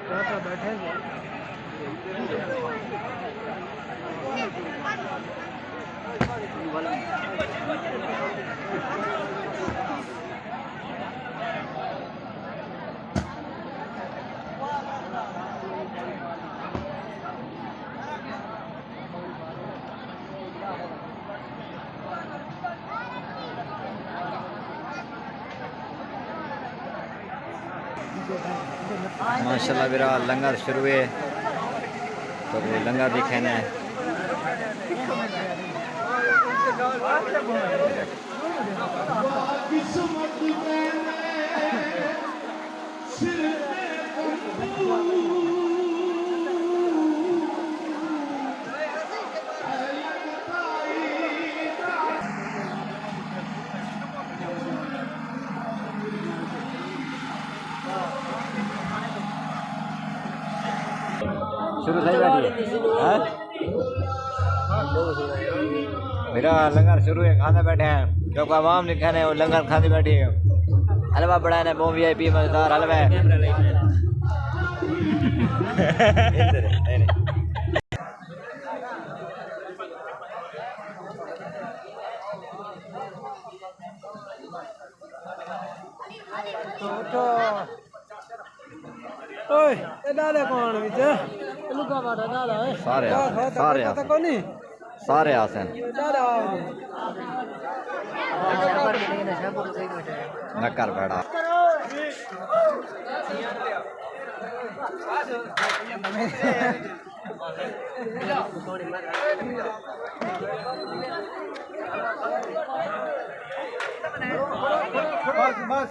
तो बैठे हैं माशाल्लाह मेरा लंगर शुरू है तो लंगर दिखाना है। शुरू सही बैठी है मेरा लंगर शुरू है। खाने बैठे हैं क्योंकि आवाम ने खाने और लंगर खाने बैठी है। हलवा बड़ा है वो VIP मजेदार हलवा है। ओए ये डाले कौन विच लुका बाटा डाला है सारे पता कोनी सारे आसन डाला नकर बैठा बस